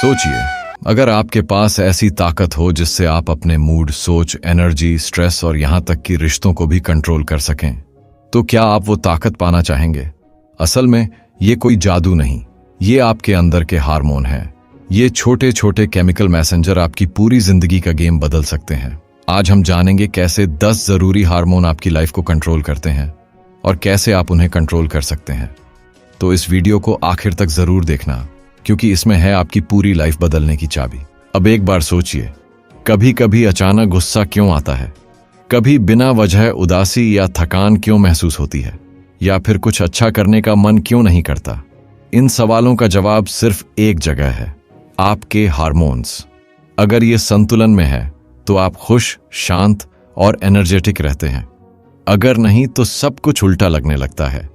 सोचिए, अगर आपके पास ऐसी ताकत हो जिससे आप अपने मूड, सोच, एनर्जी, स्ट्रेस और यहां तक कि रिश्तों को भी कंट्रोल कर सकें, तो क्या आप वो ताकत पाना चाहेंगे? असल में ये कोई जादू नहीं, ये आपके अंदर के हार्मोन हैं। ये छोटे छोटे केमिकल मैसेंजर आपकी पूरी जिंदगी का गेम बदल सकते हैं। आज हम जानेंगे कैसे 10 जरूरी हार्मोन आपकी लाइफ को कंट्रोल करते हैं और कैसे आप उन्हें कंट्रोल कर सकते हैं। तो इस वीडियो को आखिर तक जरूर देखना, क्योंकि इसमें है आपकी पूरी लाइफ बदलने की चाबी। अब एक बार सोचिए, कभी कभी अचानक गुस्सा क्यों आता है? कभी बिना वजह उदासी या थकान क्यों महसूस होती है? या फिर कुछ अच्छा करने का मन क्यों नहीं करता? इन सवालों का जवाब सिर्फ एक जगह है, आपके हार्मोन्स। अगर ये संतुलन में है तो आप खुश, शांत और एनर्जेटिक रहते हैं। अगर नहीं तो सब कुछ उल्टा लगने लगता है।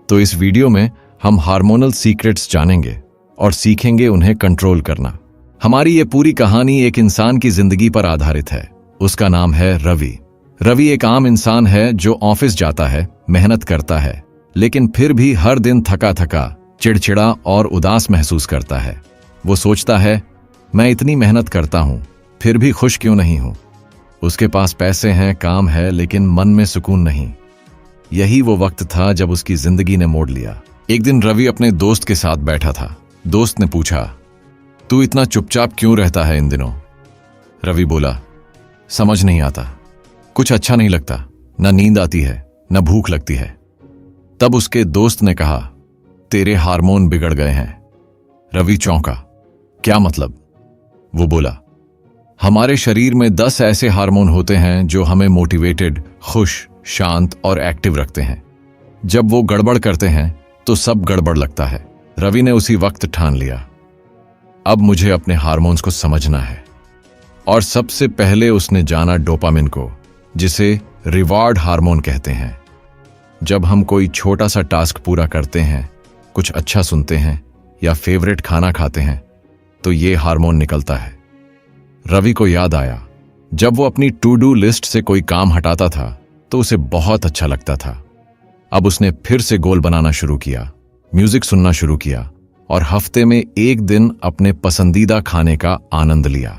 तो इस वीडियो में हम हार्मोनल सीक्रेट्स जानेंगे और सीखेंगे उन्हें कंट्रोल करना। हमारी ये पूरी कहानी एक इंसान की जिंदगी पर आधारित है। उसका नाम है रवि। रवि एक आम इंसान है जो ऑफिस जाता है, मेहनत करता है, लेकिन फिर भी हर दिन थका थका, चिड़चिड़ा और उदास महसूस करता है। वो सोचता है, मैं इतनी मेहनत करता हूं, फिर भी खुश क्यों नहीं हूं? उसके पास पैसे हैं, काम है, लेकिन मन में सुकून नहीं। यही वो वक्त था जब उसकी जिंदगी ने मोड़ लिया। एक दिन रवि अपने दोस्त के साथ बैठा था। दोस्त ने पूछा, तू इतना चुपचाप क्यों रहता है इन दिनों? रवि बोला, समझ नहीं आता, कुछ अच्छा नहीं लगता, न नींद आती है, न भूख लगती है। तब उसके दोस्त ने कहा, तेरे हार्मोन बिगड़ गए हैं। रवि चौंका, क्या मतलब? वो बोला, हमारे शरीर में 10 ऐसे हार्मोन होते हैं जो हमें मोटिवेटेड, खुश, शांत और एक्टिव रखते हैं। जब वो गड़बड़ करते हैं तो सब गड़बड़ लगता है। रवि ने उसी वक्त ठान लिया, अब मुझे अपने हार्मोन्स को समझना है। और सबसे पहले उसने जाना डोपामिन को, जिसे रिवार्ड हार्मोन कहते हैं। जब हम कोई छोटा सा टास्क पूरा करते हैं, कुछ अच्छा सुनते हैं या फेवरेट खाना खाते हैं, तो ये हार्मोन निकलता है। रवि को याद आया, जब वो अपनी टू डू लिस्ट से कोई काम हटाता था तो उसे बहुत अच्छा लगता था। अब उसने फिर से गोल बनाना शुरू किया, म्यूजिक सुनना शुरू किया और हफ्ते में एक दिन अपने पसंदीदा खाने का आनंद लिया।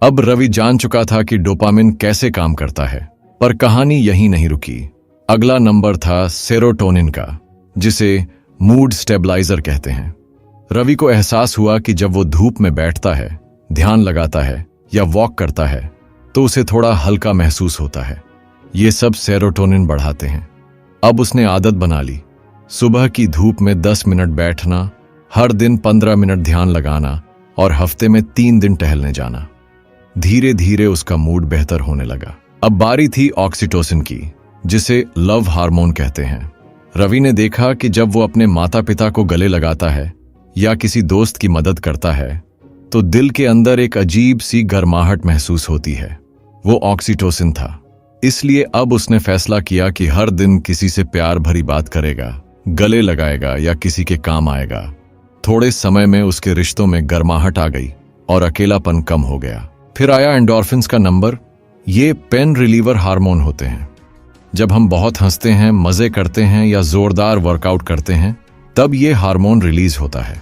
अब रवि जान चुका था कि डोपामिन कैसे काम करता है। पर कहानी यहीं नहीं रुकी। अगला नंबर था सेरोटोनिन का, जिसे मूड स्टेबलाइजर कहते हैं। रवि को एहसास हुआ कि जब वो धूप में बैठता है, ध्यान लगाता है या वॉक करता है, तो उसे थोड़ा हल्का महसूस होता है। ये सब सेरोटोनिन बढ़ाते हैं। अब उसने आदत बना ली, सुबह की धूप में 10 मिनट बैठना, हर दिन 15 मिनट ध्यान लगाना और हफ्ते में 3 दिन टहलने जाना। धीरे धीरे उसका मूड बेहतर होने लगा। अब बारी थी ऑक्सीटोसिन की, जिसे लव हार्मोन कहते हैं। रवि ने देखा कि जब वो अपने माता पिता को गले लगाता है या किसी दोस्त की मदद करता है, तो दिल के अंदर एक अजीब सी गर्माहट महसूस होती है। वो ऑक्सीटोसिन था। इसलिए अब उसने फैसला किया कि हर दिन किसी से प्यार भरी बात करेगा, गले लगाएगा या किसी के काम आएगा। थोड़े समय में उसके रिश्तों में गर्माहट आ गई और अकेलापन कम हो गया। फिर आया एंडोर्फिन्स का नंबर। ये पेन रिलीवर हार्मोन होते हैं। जब हम बहुत हंसते हैं, मजे करते हैं या जोरदार वर्कआउट करते हैं, तब ये हार्मोन रिलीज होता है।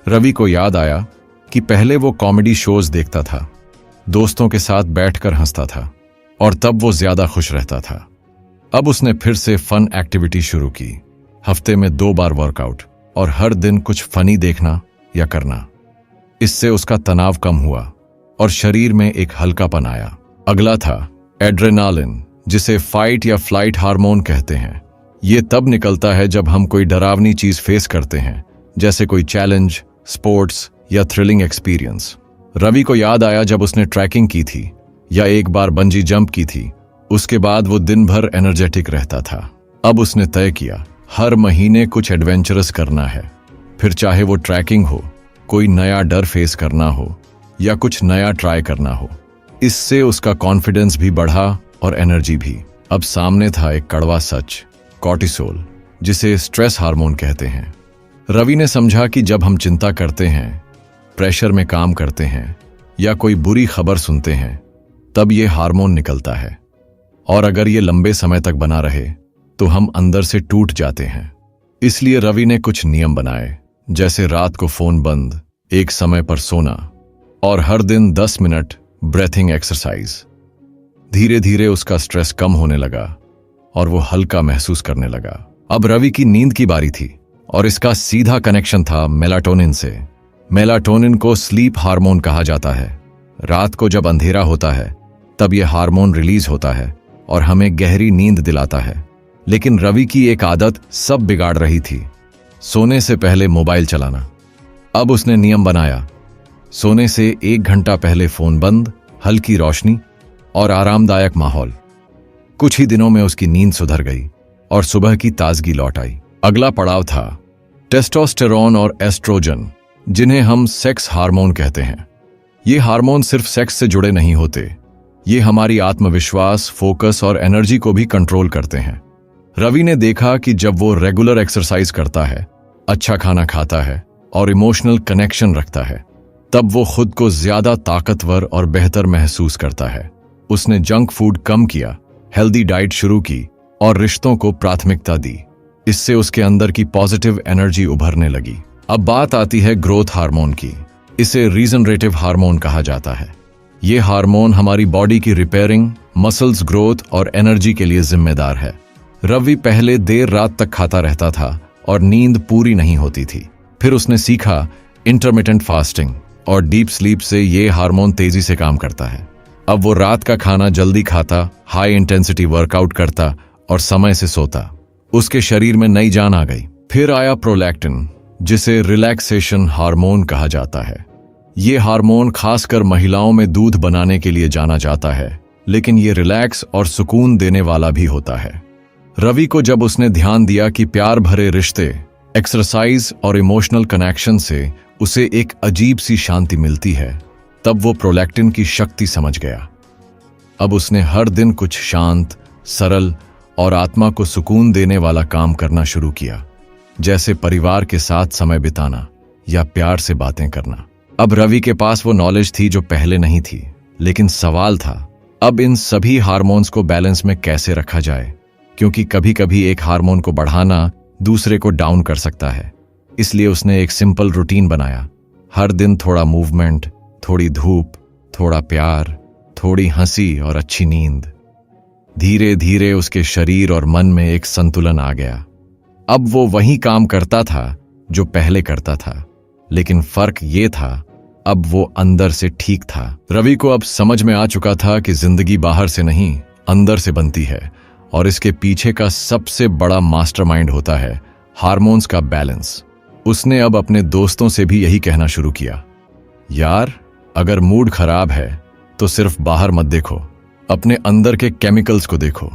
रवि को याद आया कि पहले वो कॉमेडी शोज देखता था, दोस्तों के साथ बैठकर हंसता था और तब वो ज्यादा खुश रहता था। अब उसने फिर से फन एक्टिविटी शुरू की, हफ्ते में 2 बार वर्कआउट और हर दिन कुछ फनी देखना या करना। इससे उसका तनाव कम हुआ और शरीर में एक हल्कापन आया। अगला था एड्रेनालिन, जिसे फाइट या फ्लाइट हार्मोन कहते हैं। ये तब निकलता है जब हम कोई डरावनी चीज फेस करते हैं, जैसे कोई चैलेंज, स्पोर्ट्स या थ्रिलिंग एक्सपीरियंस। रवि को याद आया जब उसने ट्रैकिंग की थी या एक बार बंजी जंप की थी, उसके बाद वो दिन भर एनर्जेटिक रहता था। अब उसने तय किया, हर महीने कुछ एडवेंचरस करना है। फिर चाहे वो ट्रैकिंग हो, कोई नया डर फेस करना हो या कुछ नया ट्राई करना हो। इससे उसका कॉन्फिडेंस भी बढ़ा और एनर्जी भी। अब सामने था एक कड़वा सच, कॉर्टिसोल, जिसे स्ट्रेस हार्मोन कहते हैं। रवि ने समझा कि जब हम चिंता करते हैं, प्रेशर में काम करते हैं या कोई बुरी खबर सुनते हैं, तब ये हार्मोन निकलता है। और अगर ये लंबे समय तक बना रहे तो हम अंदर से टूट जाते हैं। इसलिए रवि ने कुछ नियम बनाए, जैसे रात को फोन बंद, एक समय पर सोना और हर दिन 10 मिनट ब्रेथिंग एक्सरसाइज। धीरे धीरे उसका स्ट्रेस कम होने लगा और वो हल्का महसूस करने लगा। अब रवि की नींद की बारी थी और इसका सीधा कनेक्शन था मेलाटोनिन से। मेलाटोनिन को स्लीप हार्मोन कहा जाता है। रात को जब अंधेरा होता है तब यह हार्मोन रिलीज होता है और हमें गहरी नींद दिलाता है। लेकिन रवि की एक आदत सब बिगाड़ रही थी, सोने से पहले मोबाइल चलाना। अब उसने नियम बनाया, सोने से 1 घंटा पहले फोन बंद, हल्की रोशनी और आरामदायक माहौल। कुछ ही दिनों में उसकी नींद सुधर गई और सुबह की ताजगी लौट आई। अगला पड़ाव था टेस्टोस्टेरोन और एस्ट्रोजन, जिन्हें हम सेक्स हार्मोन कहते हैं। ये हार्मोन सिर्फ सेक्स से जुड़े नहीं होते, ये हमारी आत्मविश्वास, फोकस और एनर्जी को भी कंट्रोल करते हैं। रवि ने देखा कि जब वो रेगुलर एक्सरसाइज करता है, अच्छा खाना खाता है और इमोशनल कनेक्शन रखता है, तब वो खुद को ज्यादा ताकतवर और बेहतर महसूस करता है। उसने जंक फूड कम किया, हेल्दी डाइट शुरू की और रिश्तों को प्राथमिकता दी। इससे उसके अंदर की पॉजिटिव एनर्जी उभरने लगी। अब बात आती है ग्रोथ हार्मोन की। इसे रीजनरेटिव हार्मोन कहा जाता है। ये हार्मोन हमारी बॉडी की रिपेयरिंग, मसल्स ग्रोथ और एनर्जी के लिए जिम्मेदार है। रवि पहले देर रात तक खाता रहता था और नींद पूरी नहीं होती थी। फिर उसने सीखा इंटरमिटेंट फास्टिंग और डीप स्लीप से ये हार्मोन तेजी से काम करता है। अब वो रात का खाना जल्दी खाता, हाई इंटेंसिटी वर्कआउट करता और समय से सोता। उसके शरीर में नई जान आ गई। फिर आया प्रोलैक्टिन, जिसे रिलैक्सेशन हार्मोन कहा जाता है। ये हार्मोन खासकर महिलाओं में दूध बनाने के लिए जाना जाता है, लेकिन ये रिलैक्स और सुकून देने वाला भी होता है। रवि को जब उसने ध्यान दिया कि प्यार भरे रिश्ते, एक्सरसाइज और इमोशनल कनेक्शन से उसे एक अजीब सी शांति मिलती है, तब वो प्रोलैक्टिन की शक्ति समझ गया। अब उसने हर दिन कुछ शांत, सरल और आत्मा को सुकून देने वाला काम करना शुरू किया, जैसे परिवार के साथ समय बिताना या प्यार से बातें करना। अब रवि के पास वो नॉलेज थी जो पहले नहीं थी, लेकिन सवाल था अब इन सभी हार्मोन्स को बैलेंस में कैसे रखा जाए, क्योंकि कभी कभी एक हार्मोन को बढ़ाना दूसरे को डाउन कर सकता है। इसलिए उसने एक सिंपल रूटीन बनाया। हर दिन थोड़ा मूवमेंट, थोड़ी धूप, थोड़ा प्यार, थोड़ी हंसी और अच्छी नींद। धीरे धीरे उसके शरीर और मन में एक संतुलन आ गया। अब वो वही काम करता था जो पहले करता था, लेकिन फर्क ये था अब वो अंदर से ठीक था। रवि को अब समझ में आ चुका था कि जिंदगी बाहर से नहीं, अंदर से बनती है और इसके पीछे का सबसे बड़ा मास्टरमाइंड होता है हार्मोन्स का बैलेंस। उसने अब अपने दोस्तों से भी यही कहना शुरू किया, यार अगर मूड खराब है तो सिर्फ बाहर मत देखो, अपने अंदर के केमिकल्स को देखो।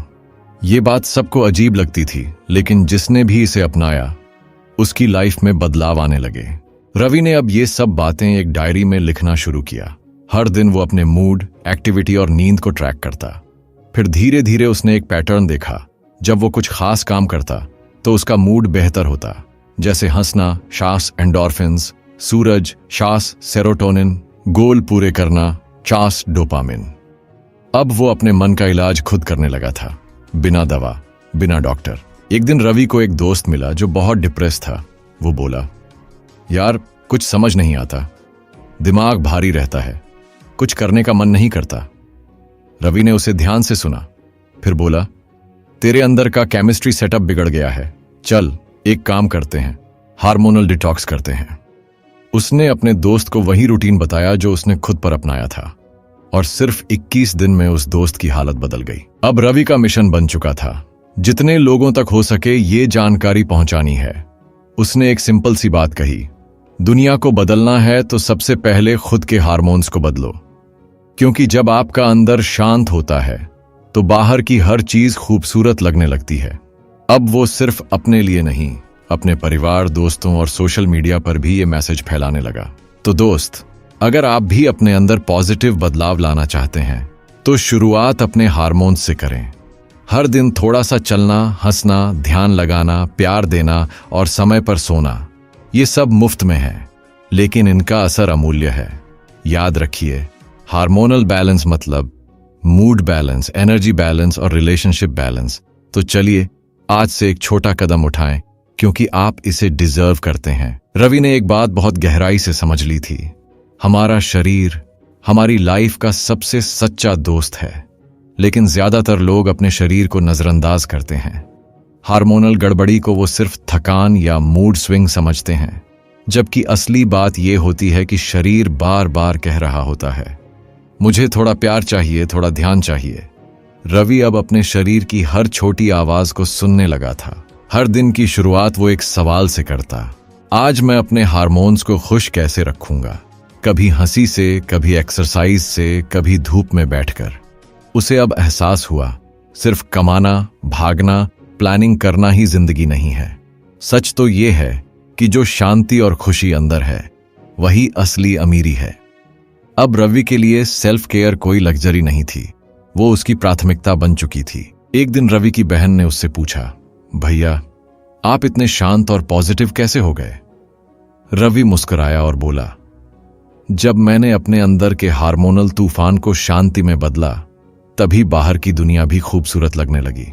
ये बात सबको अजीब लगती थी, लेकिन जिसने भी इसे अपनाया उसकी लाइफ में बदलाव आने लगे। रवि ने अब ये सब बातें एक डायरी में लिखना शुरू किया। हर दिन वो अपने मूड, एक्टिविटी और नींद को ट्रैक करता। फिर धीरे धीरे उसने एक पैटर्न देखा। जब वो कुछ खास काम करता तो उसका मूड बेहतर होता, जैसे हंसना, श्वास एंडोर्फिन्स, सूरज, श्वास सेरोटोनिन, गोल पूरे करना, चास डोपामिन। अब वो अपने मन का इलाज खुद करने लगा था, बिना दवा, बिना डॉक्टर। एक दिन रवि को एक दोस्त मिला जो बहुत डिप्रेस था। वो बोला, यार कुछ समझ नहीं आता, दिमाग भारी रहता है, कुछ करने का मन नहीं करता। रवि ने उसे ध्यान से सुना, फिर बोला, तेरे अंदर का केमिस्ट्री सेटअप बिगड़ गया है, चल एक काम करते हैं, हार्मोनल डिटॉक्स करते हैं। उसने अपने दोस्त को वही रूटीन बताया जो उसने खुद पर अपनाया था, और सिर्फ 21 दिन में उस दोस्त की हालत बदल गई। अब रवि का मिशन बन चुका था, जितने लोगों तक हो सके ये जानकारी पहुंचानी है। उसने एक सिंपल सी बात कही, दुनिया को बदलना है तो सबसे पहले खुद के हार्मोन्स को बदलो, क्योंकि जब आपका अंदर शांत होता है तो बाहर की हर चीज खूबसूरत लगने लगती है। अब वो सिर्फ अपने लिए नहीं, अपने परिवार, दोस्तों और सोशल मीडिया पर भी ये मैसेज फैलाने लगा। तो दोस्त, अगर आप भी अपने अंदर पॉजिटिव बदलाव लाना चाहते हैं तो शुरुआत अपने हार्मोन्स से करें। हर दिन थोड़ा सा चलना, हंसना, ध्यान लगाना, प्यार देना और समय पर सोना, ये सब मुफ्त में है, लेकिन इनका असर अमूल्य है। याद रखिए, हार्मोनल बैलेंस मतलब मूड बैलेंस, एनर्जी बैलेंस और रिलेशनशिप बैलेंस। तो चलिए आज से एक छोटा कदम उठाएं, क्योंकि आप इसे डिजर्व करते हैं। रवि ने एक बात बहुत गहराई से समझ ली थी। हमारा शरीर हमारी लाइफ का सबसे सच्चा दोस्त है, लेकिन ज्यादातर लोग अपने शरीर को नजरअंदाज करते हैं। हार्मोनल गड़बड़ी को वो सिर्फ थकान या मूड स्विंग समझते हैं, जबकि असली बात यह होती है कि शरीर बार बार कह रहा होता है, मुझे थोड़ा प्यार चाहिए, थोड़ा ध्यान चाहिए। रवि अब अपने शरीर की हर छोटी आवाज को सुनने लगा था। हर दिन की शुरुआत वो एक सवाल से करता, आज मैं अपने हार्मोन्स को खुश कैसे रखूंगा। कभी हंसी से, कभी एक्सरसाइज से, कभी धूप में बैठकर। उसे अब एहसास हुआ, सिर्फ कमाना, भागना, प्लानिंग करना ही जिंदगी नहीं है। सच तो ये है कि जो शांति और खुशी अंदर है, वही असली अमीरी है। अब रवि के लिए सेल्फ केयर कोई लग्जरी नहीं थी, वो उसकी प्राथमिकता बन चुकी थी। एक दिन रवि की बहन ने उससे पूछा, भैया आप इतने शांत और पॉजिटिव कैसे हो गए। रवि मुस्कुराया और बोला, जब मैंने अपने अंदर के हार्मोनल तूफान को शांति में बदला, तभी बाहर की दुनिया भी खूबसूरत लगने लगी।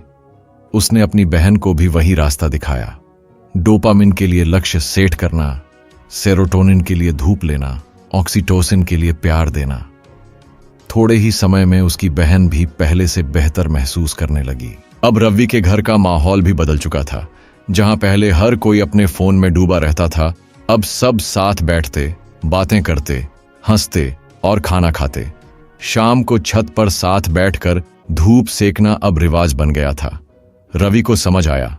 उसने अपनी बहन को भी वही रास्ता दिखाया। डोपामिन के लिए लक्ष्य सेट करना, सेरोटोनिन के लिए धूप लेना, ऑक्सीटोसिन के लिए प्यार देना। थोड़े ही समय में उसकी बहन भी पहले से बेहतर महसूस करने लगी। अब रवि के घर का माहौल भी बदल चुका था। जहां पहले हर कोई अपने फोन में डूबा रहता था, अब सब साथ बैठते, बातें करते, हंसते और खाना खाते। शाम को छत पर साथ बैठकर धूप सेकना अब रिवाज बन गया था। रवि को समझ आया,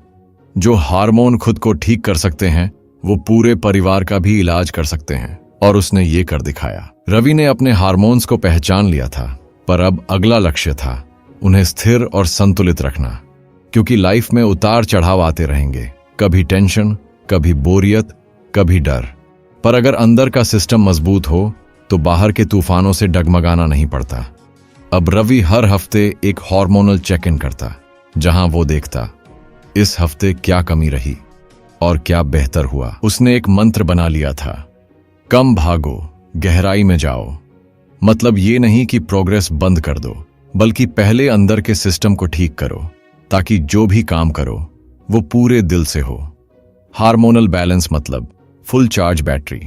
जो हार्मोन खुद को ठीक कर सकते हैं, वो पूरे परिवार का भी इलाज कर सकते हैं, और उसने ये कर दिखाया। रवि ने अपने हार्मोन्स को पहचान लिया था, पर अब अगला लक्ष्य था उन्हें स्थिर और संतुलित रखना, क्योंकि लाइफ में उतार चढ़ाव आते रहेंगे। कभी टेंशन, कभी बोरियत, कभी डर। पर अगर अंदर का सिस्टम मजबूत हो तो बाहर के तूफानों से डगमगाना नहीं पड़ता। अब रवि हर हफ्ते एक हार्मोनल चेक इन करता, जहां वो देखता इस हफ्ते क्या कमी रही और क्या बेहतर हुआ। उसने एक मंत्र बना लिया था, कम भागो, गहराई में जाओ। मतलब ये नहीं कि प्रोग्रेस बंद कर दो, बल्कि पहले अंदर के सिस्टम को ठीक करो, ताकि जो भी काम करो वो पूरे दिल से हो। हार्मोनल बैलेंस मतलब फुल चार्ज बैटरी,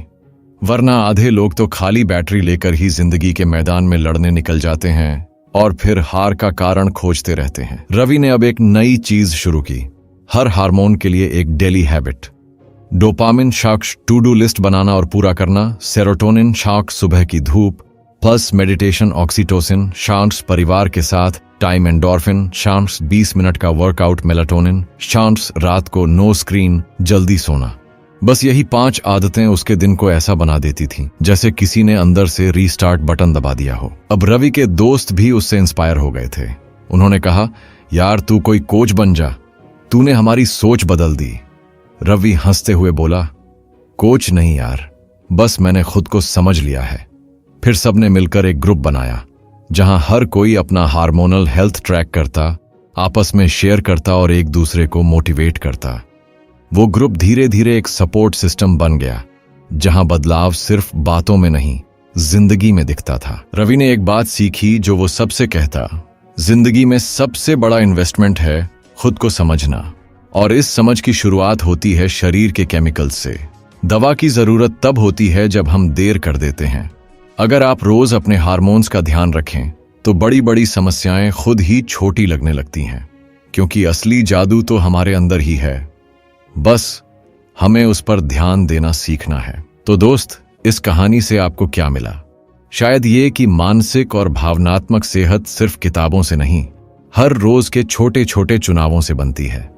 वरना आधे लोग तो खाली बैटरी लेकर ही जिंदगी के मैदान में लड़ने निकल जाते हैं और फिर हार का कारण खोजते रहते हैं। रवि ने अब एक नई चीज शुरू की, हर हार्मोन के लिए एक daily habit. Dopamine shocks to do list बनाना और पूरा करना, सेरोटोनिन शॉक्स सुबह की धूप, प्लस मेडिटेशन, ऑक्सीटोसिन शांट्स परिवार के साथ टाइम, एंडोर्फिन शांट्स 20 मिनट का वर्कआउट, मेलाटोनिन शांट्स रात को नो स्क्रीन, जल्दी सोना। बस यही 5 आदतें उसके दिन को ऐसा बना देती थीं जैसे किसी ने अंदर से रीस्टार्ट बटन दबा दिया हो। अब रवि के दोस्त भी उससे इंस्पायर हो गए थे। उन्होंने कहा, यार तू कोई कोच बन जा, तूने हमारी सोच बदल दी। रवि हंसते हुए बोला, कोच नहीं यार, बस मैंने खुद को समझ लिया है। फिर सबने मिलकर एक ग्रुप बनाया, जहां हर कोई अपना हार्मोनल हेल्थ ट्रैक करता, आपस में शेयर करता और एक दूसरे को मोटिवेट करता। वो ग्रुप धीरे धीरे एक सपोर्ट सिस्टम बन गया, जहां बदलाव सिर्फ बातों में नहीं, जिंदगी में दिखता था। रवि ने एक बात सीखी जो वो सबसे कहता, जिंदगी में सबसे बड़ा इन्वेस्टमेंट है खुद को समझना, और इस समझ की शुरुआत होती है शरीर के केमिकल्स से। दवा की जरूरत तब होती है जब हम देर कर देते हैं। अगर आप रोज अपने हार्मोन्स का ध्यान रखें तो बड़ी बड़ी समस्याएं खुद ही छोटी लगने लगती हैं, क्योंकि असली जादू तो हमारे अंदर ही है, बस हमें उस पर ध्यान देना सीखना है। तो दोस्त, इस कहानी से आपको क्या मिला? शायद ये कि मानसिक और भावनात्मक सेहत सिर्फ किताबों से नहीं, हर रोज के छोटे छोटे चुनावों से बनती है।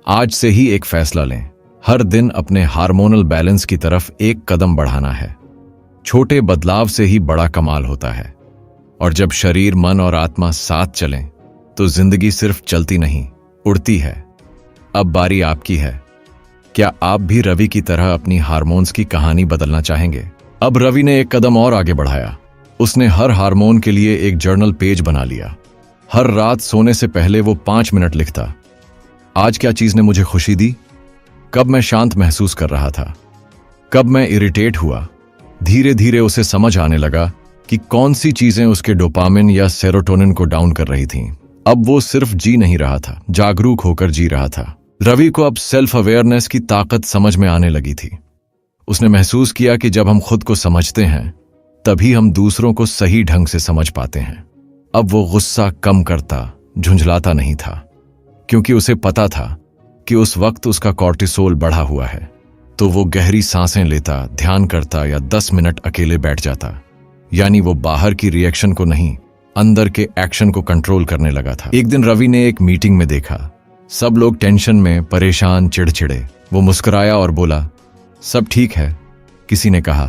आज से ही एक फैसला लें, हर दिन अपने हार्मोनल बैलेंस की तरफ एक कदम बढ़ाना है। छोटे बदलाव से ही बड़ा कमाल होता है, और जब शरीर, मन और आत्मा साथ चलें तो जिंदगी सिर्फ चलती नहीं, उड़ती है। अब बारी आपकी है। क्या आप भी रवि की तरह अपनी हार्मोन्स की कहानी बदलना चाहेंगे? अब रवि ने एक कदम और आगे बढ़ाया। उसने हर हार्मोन के लिए एक जर्नल पेज बना लिया। हर रात सोने से पहले वो 5 मिनट लिखता, आज क्या चीज ने मुझे खुशी दी, कब मैं शांत महसूस कर रहा था, कब मैं इरिटेट हुआ। धीरे धीरे उसे समझ आने लगा कि कौन सी चीजें उसके डोपामिन या सेरोटोनिन को डाउन कर रही थीं। अब वो सिर्फ जी नहीं रहा था, जागरूक होकर जी रहा था। रवि को अब सेल्फ अवेयरनेस की ताकत समझ में आने लगी थी। उसने महसूस किया कि जब हम खुद को समझते हैं तभी हम दूसरों को सही ढंग से समझ पाते हैं। अब वो गुस्सा कम करता, झुंझलाता नहीं था, क्योंकि उसे पता था कि उस वक्त उसका कॉर्टिसोल बढ़ा हुआ है। तो वो गहरी सांसें लेता, ध्यान करता या 10 मिनट अकेले बैठ जाता। यानी वो बाहर की रिएक्शन को नहीं, अंदर के एक्शन को कंट्रोल करने लगा था। एक दिन रवि ने एक मीटिंग में देखा सब लोग टेंशन में, परेशान, चिड़चिड़े। वो मुस्कुराया और बोला, सब ठीक है। किसी ने कहा,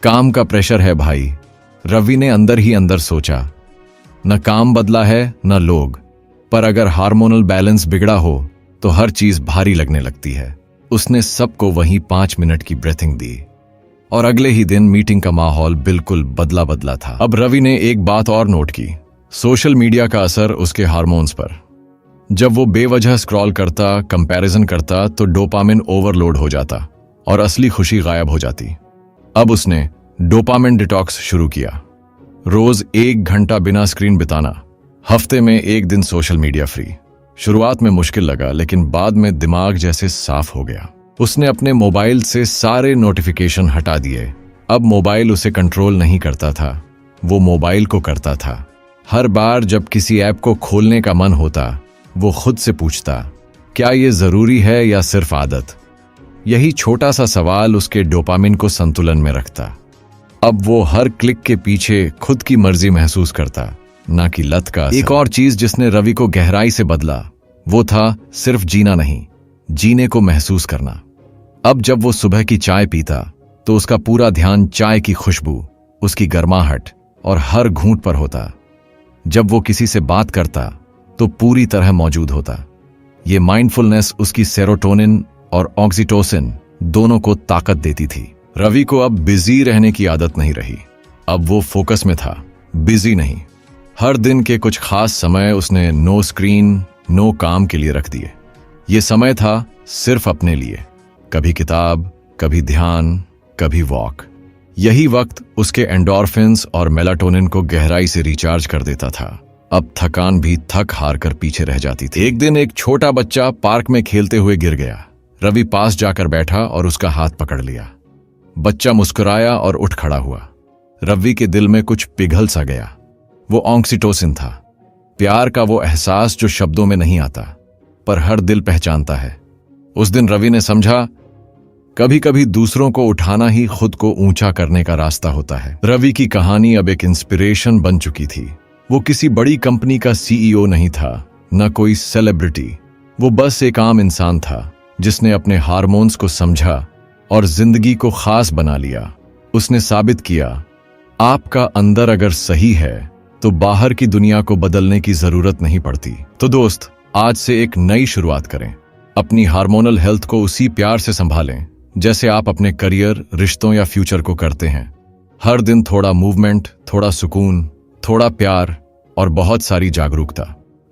काम का प्रेशर है भाई। रवि ने अंदर ही अंदर सोचा, न काम बदला है न लोग, पर अगर हार्मोनल बैलेंस बिगड़ा हो तो हर चीज भारी लगने लगती है। उसने सबको वहीं 5 मिनट की ब्रीथिंग दी और अगले ही दिन मीटिंग का माहौल बिल्कुल बदला बदला था। अब रवि ने एक बात और नोट की, सोशल मीडिया का असर उसके हार्मोन्स पर। जब वो बेवजह स्क्रॉल करता, कंपैरिजन करता, तो डोपामिन ओवरलोड हो जाता और असली खुशी गायब हो जाती। अब उसने डोपामिन डिटॉक्स शुरू किया। रोज 1 घंटा बिना स्क्रीन बिताना, हफ्ते में 1 दिन सोशल मीडिया फ्री। शुरुआत में मुश्किल लगा, लेकिन बाद में दिमाग जैसे साफ हो गया। उसने अपने मोबाइल से सारे नोटिफिकेशन हटा दिए। अब मोबाइल उसे कंट्रोल नहीं करता था, वो मोबाइल को करता था। हर बार जब किसी ऐप को खोलने का मन होता, वो खुद से पूछता, क्या ये जरूरी है या सिर्फ आदत? यही छोटा सा सवाल उसके डोपामिन को संतुलन में रखता। अब वो हर क्लिक के पीछे खुद की मर्जी महसूस करता, ना कि लत का असर। एक और चीज जिसने रवि को गहराई से बदला, वो था सिर्फ जीना नहीं, जीने को महसूस करना। अब जब वो सुबह की चाय पीता तो उसका पूरा ध्यान चाय की खुशबू, उसकी गर्माहट और हर घूंट पर होता। जब वो किसी से बात करता तो पूरी तरह मौजूद होता। ये माइंडफुलनेस उसकी सेरोटोनिन और ऑक्सीटोसिन दोनों को ताकत देती थी। रवि को अब बिजी रहने की आदत नहीं रही। अब वो फोकस में था, बिजी नहीं। हर दिन के कुछ खास समय उसने नो स्क्रीन, नो काम के लिए रख दिए। ये समय था सिर्फ अपने लिए, कभी किताब, कभी ध्यान, कभी वॉक। यही वक्त उसके एंडोर्फिन्स और मेलाटोनिन को गहराई से रिचार्ज कर देता था। अब थकान भी थक हार कर पीछे रह जाती थी। एक दिन एक छोटा बच्चा पार्क में खेलते हुए गिर गया। रवि पास जाकर बैठा और उसका हाथ पकड़ लिया। बच्चा मुस्कुराया और उठ खड़ा हुआ। रवि के दिल में कुछ पिघल सा गया। वो ऑक्सीटोसिन था, प्यार का वो एहसास जो शब्दों में नहीं आता पर हर दिल पहचानता है। उस दिन रवि ने समझा, कभी कभी दूसरों को उठाना ही खुद को ऊंचा करने का रास्ता होता है। रवि की कहानी अब एक इंस्पिरेशन बन चुकी थी। वो किसी बड़ी कंपनी का सीईओ नहीं था, न कोई सेलिब्रिटी। वो बस एक आम इंसान था जिसने अपने हार्मोन्स को समझा और जिंदगी को खास बना लिया। उसने साबित किया, आपका अंदर अगर सही है तो बाहर की दुनिया को बदलने की जरूरत नहीं पड़ती। तो दोस्त, आज से एक नई शुरुआत करें। अपनी हार्मोनल हेल्थ को उसी प्यार से संभालें जैसे आप अपने करियर, रिश्तों या फ्यूचर को करते हैं। हर दिन थोड़ा मूवमेंट, थोड़ा सुकून, थोड़ा प्यार और बहुत सारी जागरूकता।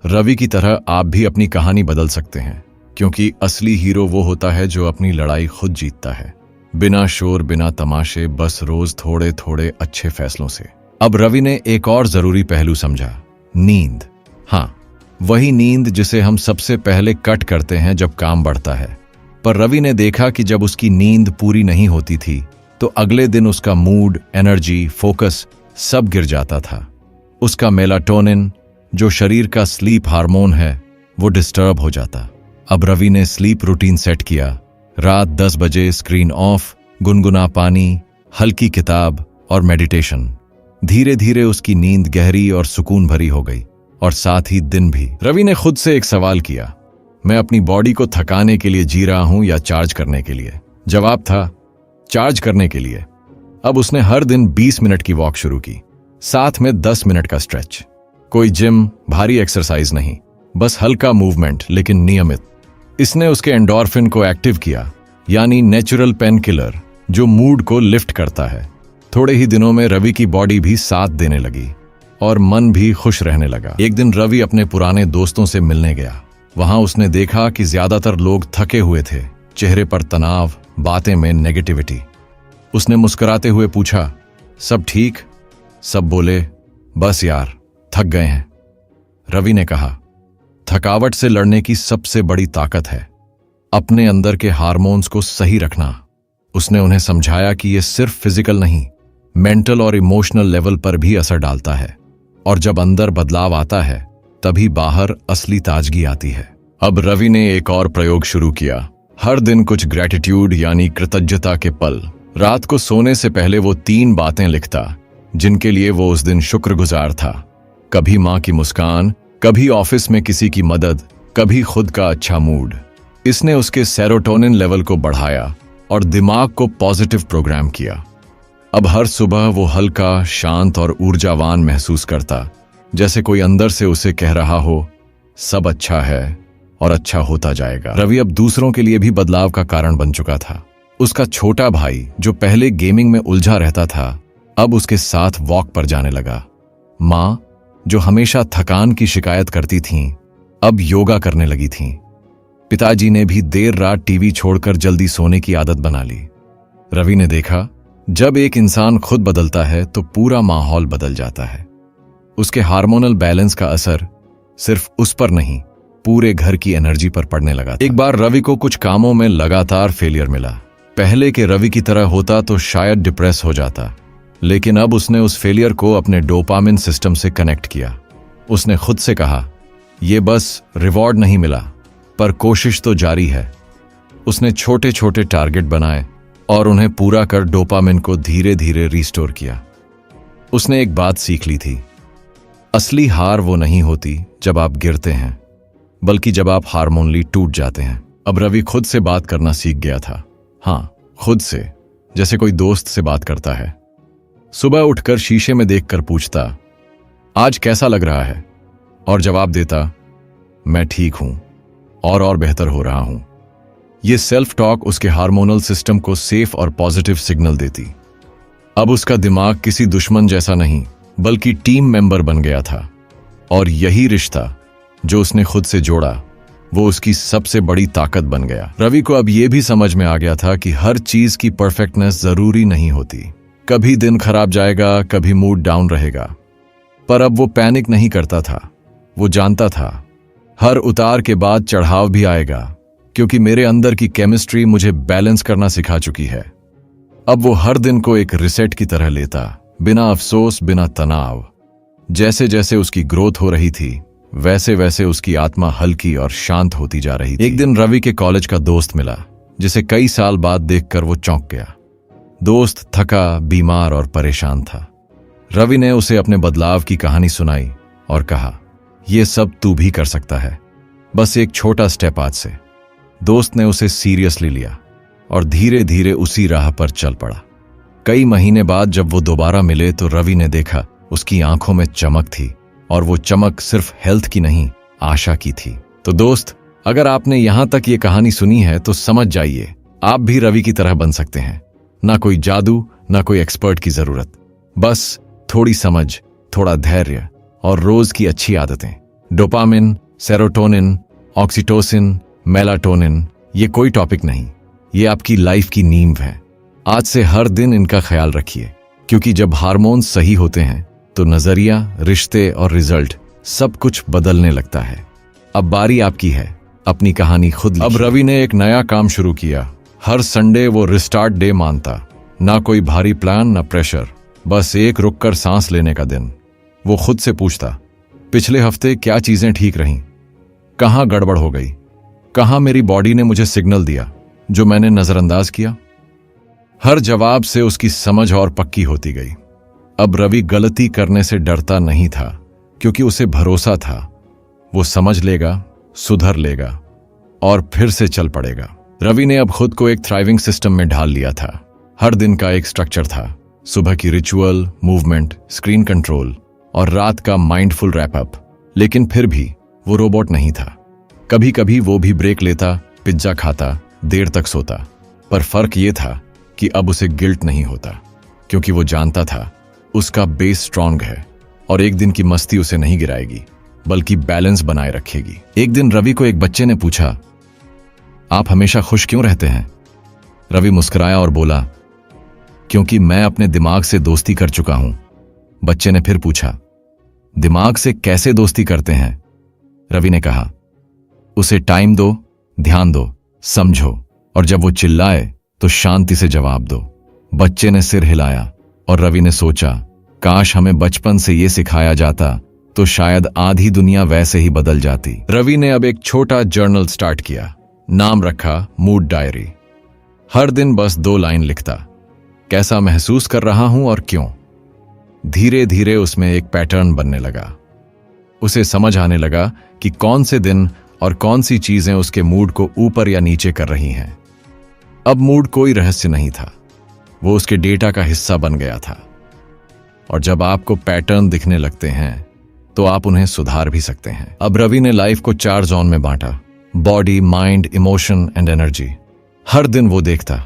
रवि की तरह आप भी अपनी कहानी बदल सकते हैं, क्योंकि असली हीरो वो होता है जो अपनी लड़ाई खुद जीतता है, बिना शोर, बिना तमाशे, बस रोज थोड़े थोड़े अच्छे फैसलों से। अब रवि ने एक और जरूरी पहलू समझा, नींद। हाँ, वही नींद जिसे हम सबसे पहले कट करते हैं जब काम बढ़ता है। पर रवि ने देखा कि जब उसकी नींद पूरी नहीं होती थी तो अगले दिन उसका मूड, एनर्जी, फोकस सब गिर जाता था। उसका मेलाटोनिन, जो शरीर का स्लीप हार्मोन है, वो डिस्टर्ब हो जाता। अब रवि ने स्लीप रूटीन सेट किया। रात 10 बजे स्क्रीन ऑफ, गुनगुना पानी, हल्की किताब और मेडिटेशन। धीरे धीरे उसकी नींद गहरी और सुकून भरी हो गई, और साथ ही दिन भी। रवि ने खुद से एक सवाल किया, मैं अपनी बॉडी को थकाने के लिए जी रहा हूं या चार्ज करने के लिए? जवाब था, चार्ज करने के लिए। अब उसने हर दिन 20 मिनट की वॉक शुरू की, साथ में 10 मिनट का स्ट्रेच। कोई जिम, भारी एक्सरसाइज नहीं, बस हल्का मूवमेंट लेकिन नियमित। इसने उसके एंडोर्फिन को एक्टिव किया, यानी नेचुरल पेन किलर जो मूड को लिफ्ट करता है। थोड़े ही दिनों में रवि की बॉडी भी साथ देने लगी और मन भी खुश रहने लगा। एक दिन रवि अपने पुराने दोस्तों से मिलने गया। वहां उसने देखा कि ज्यादातर लोग थके हुए थे, चेहरे पर तनाव, बातें में नेगेटिविटी। उसने मुस्कुराते हुए पूछा, सब ठीक? सब बोले, बस यार, थक गए हैं। रवि ने कहा, थकावट से लड़ने की सबसे बड़ी ताकत है अपने अंदर के हार्मोन्स को सही रखना। उसने उन्हें समझाया कि यह सिर्फ फिजिकल नहीं, मेंटल और इमोशनल लेवल पर भी असर डालता है, और जब अंदर बदलाव आता है तभी बाहर असली ताजगी आती है। अब रवि ने एक और प्रयोग शुरू किया। हर दिन कुछ ग्रेटिट्यूड यानी कृतज्ञता के पल। रात को सोने से पहले वो 3 बातें लिखता जिनके लिए वो उस दिन शुक्रगुजार था। कभी माँ की मुस्कान, कभी ऑफिस में किसी की मदद, कभी खुद का अच्छा मूड। इसने उसके सेरोटोनिन लेवल को बढ़ाया और दिमाग को पॉजिटिव प्रोग्राम किया। अब हर सुबह वो हल्का, शांत और ऊर्जावान महसूस करता, जैसे कोई अंदर से उसे कह रहा हो, सब अच्छा है और अच्छा होता जाएगा। रवि अब दूसरों के लिए भी बदलाव का कारण बन चुका था। उसका छोटा भाई जो पहले गेमिंग में उलझा रहता था, अब उसके साथ वॉक पर जाने लगा। माँ जो हमेशा थकान की शिकायत करती थीं, अब योगा करने लगी थीं। पिताजी ने भी देर रात टीवी छोड़कर जल्दी सोने की आदत बना ली। रवि ने देखा, जब एक इंसान खुद बदलता है तो पूरा माहौल बदल जाता है। उसके हार्मोनल बैलेंस का असर सिर्फ उस पर नहीं, पूरे घर की एनर्जी पर पड़ने लगा था। एक बार रवि को कुछ कामों में लगातार फेलियर मिला। पहले के रवि की तरह होता तो शायद डिप्रेस हो जाता, लेकिन अब उसने उस फेलियर को अपने डोपामिन सिस्टम से कनेक्ट किया। उसने खुद से कहा, यह बस रिवॉर्ड नहीं मिला, पर कोशिश तो जारी है। उसने छोटे छोटे टारगेट बनाए और उन्हें पूरा कर डोपामिन को धीरे धीरे रिस्टोर किया। उसने एक बात सीख ली थी, असली हार वो नहीं होती जब आप गिरते हैं, बल्कि जब आप हार्मोनली टूट जाते हैं। अब रवि खुद से बात करना सीख गया था। हाँ, खुद से, जैसे कोई दोस्त से बात करता है। सुबह उठकर शीशे में देखकर पूछता, आज कैसा लग रहा है? और जवाब देता, मैं ठीक हूं और बेहतर हो रहा हूं। यह सेल्फ टॉक उसके हार्मोनल सिस्टम को सेफ और पॉजिटिव सिग्नल देती। अब उसका दिमाग किसी दुश्मन जैसा नहीं, बल्कि टीम मेंबर बन गया था, और यही रिश्ता जो उसने खुद से जोड़ा, वो उसकी सबसे बड़ी ताकत बन गया। रवि को अब यह भी समझ में आ गया था कि हर चीज की परफेक्टनेस जरूरी नहीं होती। कभी दिन खराब जाएगा, कभी मूड डाउन रहेगा, पर अब वो पैनिक नहीं करता था। वो जानता था, हर उतार के बाद चढ़ाव भी आएगा, क्योंकि मेरे अंदर की केमिस्ट्री मुझे बैलेंस करना सिखा चुकी है। अब वो हर दिन को एक रिसेट की तरह लेता, बिना अफसोस, बिना तनाव। जैसे जैसे उसकी ग्रोथ हो रही थी, वैसे वैसे उसकी आत्मा हल्की और शांत होती जा रही थी। एक दिन रवि के कॉलेज का दोस्त मिला, जिसे कई साल बाद देखकर वो चौंक गया। दोस्त थका, बीमार और परेशान था। रवि ने उसे अपने बदलाव की कहानी सुनाई और कहा, यह सब तू भी कर सकता है, बस एक छोटा स्टेप आज से। दोस्त ने उसे सीरियसली लिया और धीरे धीरे उसी राह पर चल पड़ा। कई महीने बाद जब वो दोबारा मिले तो रवि ने देखा उसकी आंखों में चमक थी, और वो चमक सिर्फ हेल्थ की नहीं, आशा की थी। तो दोस्त, अगर आपने यहां तक ये कहानी सुनी है तो समझ जाइए, आप भी रवि की तरह बन सकते हैं। ना कोई जादू, ना कोई एक्सपर्ट की जरूरत, बस थोड़ी समझ, थोड़ा धैर्य और रोज की अच्छी आदतें। डोपामिन, सेरोटोनिन, ऑक्सीटोसिन, मेलाटोनिन, ये कोई टॉपिक नहीं, ये आपकी लाइफ की नींव है। आज से हर दिन इनका ख्याल रखिए, क्योंकि जब हार्मोन्स सही होते हैं तो नजरिया, रिश्ते और रिजल्ट सब कुछ बदलने लगता है। अब बारी आपकी है, अपनी कहानी खुद लिखिए। अब रवि ने एक नया काम शुरू किया। हर संडे वो रिस्टार्ट डे मानता। ना कोई भारी प्लान, ना प्रेशर, बस एक रुककर सांस लेने का दिन। वो खुद से पूछता, पिछले हफ्ते क्या चीजें ठीक रहीं, कहां गड़बड़ हो गई, कहां मेरी बॉडी ने मुझे सिग्नल दिया जो मैंने नजरअंदाज किया। हर जवाब से उसकी समझ और पक्की होती गई। अब रवि गलती करने से डरता नहीं था, क्योंकि उसे भरोसा था वो समझ लेगा, सुधर लेगा और फिर से चल पड़ेगा। रवि ने अब खुद को एक थ्राइविंग सिस्टम में ढाल लिया था। हर दिन का एक स्ट्रक्चर था, सुबह की रिचुअल, मूवमेंट, स्क्रीन कंट्रोल और रात का माइंडफुल रैप अप। लेकिन फिर भी वो रोबोट नहीं था। कभी कभी वो भी ब्रेक लेता, पिज्जा खाता, देर तक सोता, पर फर्क ये था कि अब उसे गिल्ट नहीं होता, क्योंकि वो जानता था उसका बेस स्ट्रांग है और एक दिन की मस्ती उसे नहीं गिराएगी, बल्कि बैलेंस बनाए रखेगी। एक दिन रवि को एक बच्चे ने पूछा, आप हमेशा खुश क्यों रहते हैं? रवि मुस्कुराया और बोला, क्योंकि मैं अपने दिमाग से दोस्ती कर चुका हूं। बच्चे ने फिर पूछा, दिमाग से कैसे दोस्ती करते हैं? रवि ने कहा, उसे टाइम दो, ध्यान दो, समझो, और जब वो चिल्लाए तो शांति से जवाब दो। बच्चे ने सिर हिलाया और रवि ने सोचा, काश हमें बचपन से ये सिखाया जाता तो शायद आधी दुनिया वैसे ही बदल जाती। रवि ने अब एक छोटा जर्नल स्टार्ट किया। नाम रखा मूड डायरी। हर दिन बस 2 लाइन लिखता, कैसा महसूस कर रहा हूं और क्यों। धीरे धीरे उसमें एक पैटर्न बनने लगा। उसे समझ आने लगा कि कौन से दिन और कौन सी चीजें उसके मूड को ऊपर या नीचे कर रही हैं। अब मूड कोई रहस्य नहीं था, वो उसके डेटा का हिस्सा बन गया था। और जब आपको पैटर्न दिखने लगते हैं तो आप उन्हें सुधार भी सकते हैं। अब रवि ने लाइफ को 4 जोन में बांटा, body, mind, emotion and energy. हर दिन वो देखता,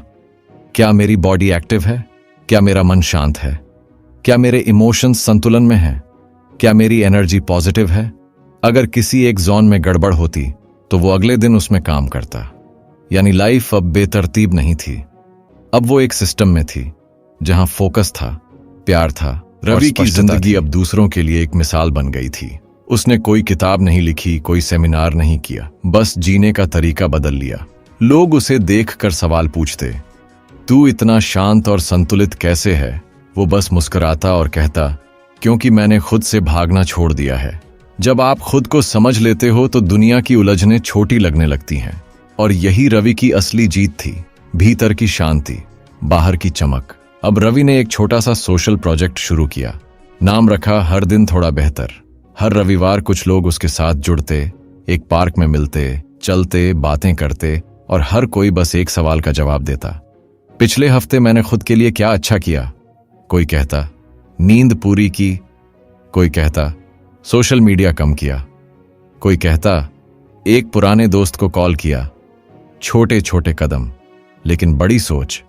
क्या मेरी बॉडी एक्टिव है, क्या मेरा मन शांत है, क्या मेरे इमोशंस संतुलन में है, क्या मेरी एनर्जी पॉजिटिव है। अगर किसी एक जोन में गड़बड़ होती तो वो अगले दिन उसमें काम करता। यानी लाइफ अब बेतरतीब नहीं थी, अब वो एक सिस्टम में थी जहां फोकस था, प्यार था। रवि की जिंदगी अब दूसरों के लिए एक मिसाल बन गई थी। उसने कोई किताब नहीं लिखी, कोई सेमिनार नहीं किया, बस जीने का तरीका बदल लिया। लोग उसे देखकर सवाल पूछते, तू इतना शांत और संतुलित कैसे है? वो बस मुस्कुराता और कहता, क्योंकि मैंने खुद से भागना छोड़ दिया है। जब आप खुद को समझ लेते हो तो दुनिया की उलझनें छोटी लगने लगती हैं। और यही रवि की असली जीत थी, भीतर की शांति, बाहर की चमक। अब रवि ने एक छोटा सा सोशल प्रोजेक्ट शुरू किया। नाम रखा हर दिन थोड़ा बेहतर। हर रविवार कुछ लोग उसके साथ जुड़ते, एक पार्क में मिलते, चलते, बातें करते और हर कोई बस एक सवाल का जवाब देता, पिछले हफ्ते मैंने खुद के लिए क्या अच्छा किया? कोई कहता, नींद पूरी की। कोई कहता, सोशल मीडिया कम किया। कोई कहता, एक पुराने दोस्त को कॉल किया। छोटे छोटे कदम, लेकिन बड़ी सोच,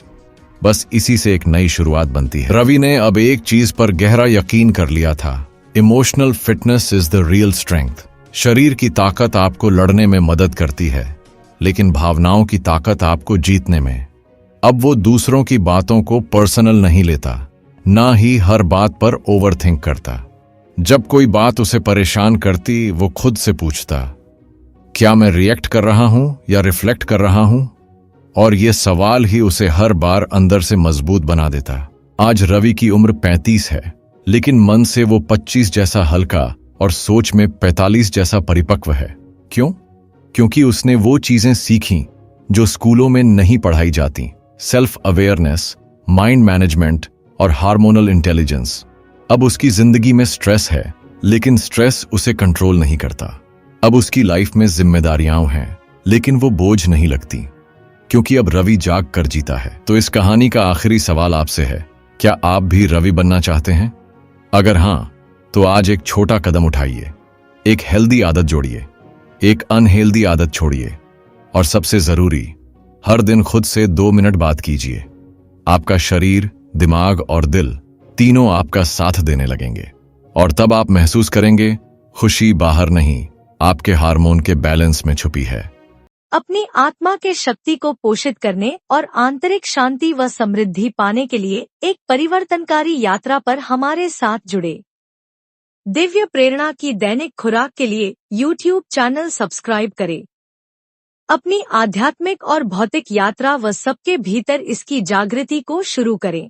बस इसी से एक नई शुरुआत बनती है। रवि ने अब एक चीज पर गहरा यकीन कर लिया था, emotional fitness is the real strength. शरीर की ताकत आपको लड़ने में मदद करती है, लेकिन भावनाओं की ताकत आपको जीतने में। अब वो दूसरों की बातों को पर्सनल नहीं लेता, ना ही हर बात पर ओवरथिंक करता। जब कोई बात उसे परेशान करती, वो खुद से पूछता, क्या मैं रिएक्ट कर रहा हूं या रिफ्लेक्ट कर रहा हूं? और ये सवाल ही उसे हर बार अंदर से मजबूत बना देता। आज रवि की उम्र 35 है, लेकिन मन से वो 25 जैसा हल्का और सोच में 45 जैसा परिपक्व है। क्यों? क्योंकि उसने वो चीजें सीखी जो स्कूलों में नहीं पढ़ाई जाती, सेल्फ अवेयरनेस, माइंड मैनेजमेंट और हार्मोनल इंटेलिजेंस। अब उसकी जिंदगी में स्ट्रेस है, लेकिन स्ट्रेस उसे कंट्रोल नहीं करता। अब उसकी लाइफ में जिम्मेदारियां हैं, लेकिन वो बोझ नहीं लगती, क्योंकि अब रवि जाग कर जीता है। तो इस कहानी का आखिरी सवाल आपसे है, क्या आप भी रवि बनना चाहते हैं? अगर हां, तो आज एक छोटा कदम उठाइए। एक हेल्दी आदत जोड़िए, एक अनहेल्दी आदत छोड़िए, और सबसे जरूरी, हर दिन खुद से 2 मिनट बात कीजिए। आपका शरीर, दिमाग और दिल तीनों आपका साथ देने लगेंगे, और तब आप महसूस करेंगे खुशी बाहर नहीं, आपके हार्मोन के बैलेंस में छुपी है। अपनी आत्मा के शक्ति को पोषित करने और आंतरिक शांति व समृद्धि पाने के लिए एक परिवर्तनकारी यात्रा पर हमारे साथ जुड़े। दिव्य प्रेरणा की दैनिक खुराक के लिए YouTube चैनल सब्सक्राइब करें। अपनी आध्यात्मिक और भौतिक यात्रा व सबके भीतर इसकी जागृति को शुरू करें।